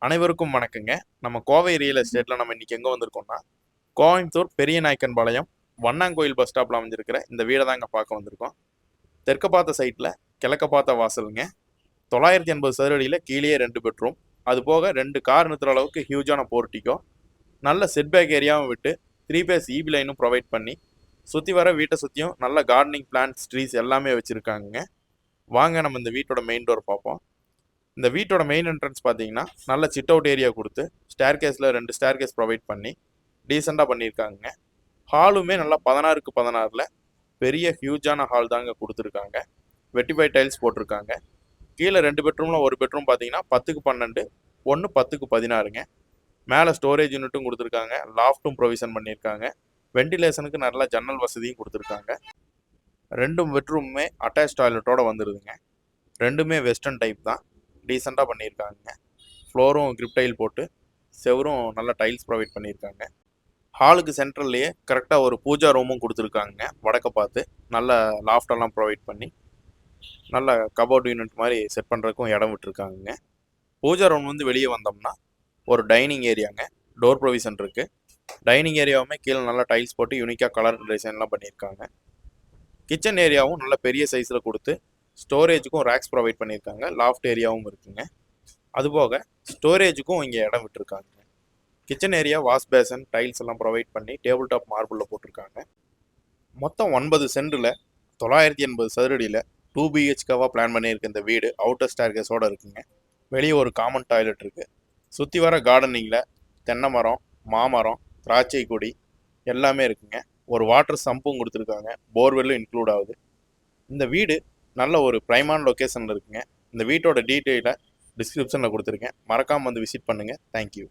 அனைவருக்கும் வணக்கங்க. நம்ம கோவை ரியல் எஸ்டேட்ல நம்ம இன்னைக்கு எங்க வந்திருக்கோம்னா, கோயம்புத்தூர் பெரிய நாயக்கன்பாளையம் வண்ணாங்கோயில் பஸ் ஸ்டாப்ல அமைஞ்சிருக்கிற இந்த வீட தாங்க பார்க்க வந்திருக்கோம். தெற்க பார்த்த சைட்ல கிழக்க பார்த்த வாசலுங்க. 980 சதுர அடியில கீழேயே 2 பெட்ரூம். அது போக 2 கார் நிறுத்துற அளவுக்கு ஹியூஜான போர்ட்டிகோ. நல்ல செட்பேக் ஏரியாவும் விட்டு 3 பேஸ் ஈபி லைனும் ப்ரொவைட் பண்ணி, சுத்தி வர வீட்டை சுத்தியும் நல்ல கார்டனிங் பிளான்ட்ஸ், ட்ரீஸ் எல்லாமே வச்சிருக்காங்கங்க. வாங்க நம்ம இந்த வீட்டோட மெயின் டோர் பார்ப்போம். இந்த வீட்டோட மெயின் என்ட்ரன்ஸ் பார்த்தீங்கன்னா நல்ல சிட் அவுட் ஏரியா கொடுத்து ஸ்டேர்கேஸில் 2 ஸ்டேர்கேஸ் ப்ரொவைட் பண்ணி டீசெண்டாக பண்ணியிருக்காங்க. ஹாலுமே நல்லா 16க்கு 16ல் பெரிய ஹியூஜான ஹால் தாங்க கொடுத்துருக்காங்க. வெட்டிஃபை டைல்ஸ் போட்டிருக்காங்க. கீழே 2 பெட்ரூமில் ஒரு பெட்ரூம் பார்த்தீங்கன்னா 10க்கு 12, ஒன்று 10க்கு 16ங்க. மேலே ஸ்டோரேஜ் யூனிட்டும் கொடுத்துருக்காங்க. லாஃப்ட்டும் ப்ரொவிஷன் பண்ணியிருக்காங்க. வெண்டிலேஷனுக்கு நல்ல ஜன்னல் வசதியும் கொடுத்துருக்காங்க. 2 பெட்ரூமுமே அட்டாச் டாய்லெட்டோட வந்துடுதுங்க. ரெண்டுமே வெஸ்டர்ன் டைப் தான். டீசெண்டாக பண்ணியிருக்காங்க. ஃப்ளோரும் கிரிப் டைல் போட்டு செவரும் நல்ல டைல்ஸ் ப்ரொவைட் பண்ணியிருக்காங்க. ஹாலுக்கு சென்ட்ரல்லையே கரெக்டாக ஒரு பூஜா ரூமும் கொடுத்துருக்காங்க. வடக்க பார்த்து நல்ல லாஃப்டெல்லாம் ப்ரொவைட் பண்ணி நல்ல கபோர்ட் யூனிட் மாதிரி செட் பண்ணுறதுக்கும் இடம் விட்டுருக்காங்க. பூஜா ரூம் வந்து வெளியே வந்தோம்னா ஒரு டைனிங் ஏரியாங்க. டோர் ப்ரொவிஷன் இருக்குது. டைனிங் ஏரியாவுமே கீழே நல்லா டைல்ஸ் போட்டு யூனிக்காக கலர் டிசைன்லாம் பண்ணியிருக்காங்க. கிச்சன் ஏரியாவும் நல்ல பெரிய சைஸில் கொடுத்து ஸ்டோரேஜுக்கும் ரேக்ஸ் ப்ரொவைட் பண்ணியிருக்காங்க. லாஃப்ட் ஏரியாவும் இருக்குங்க. அதுபோக ஸ்டோரேஜுக்கும் இங்கே இடம் விட்டுருக்காங்க. Kitchen area, wash passion, tiles எல்லாம் ப்ரொவைட் பண்ணி டேபிள் டாப் மார்பிளில் போட்டிருக்காங்க. மொத்தம் 9 சென்டில் 980 சதுரடியில் 2 பிஹெச்கவாக பிளான் பண்ணியிருக்க இந்த வீடு அவுட்டர் ஸ்டேர்கேஸோடு இருக்குங்க. வெளியே ஒரு காமன் டாய்லெட் இருக்குது. சுற்றி வர கார்டனிங்கில் தென்னை மரம், மாமரம், திராட்சை கொடி எல்லாமே இருக்குங்க. ஒரு வாட்டர் சம்பும் கொடுத்துருக்காங்க. போர்வெல்லும் இன்க்ளூட் ஆகுது. இந்த வீடு நல்ல ஒரு ப்ரைமான லொக்கேஷனில் இருக்குங்க. இந்த வீட்டோட டீட்டெயிலை டிஸ்கிரிப்ஷனில் கொடுத்துருக்கேன். மறக்காமல் வந்து விசிட் பண்ணுங்கள். தேங்க்யூ.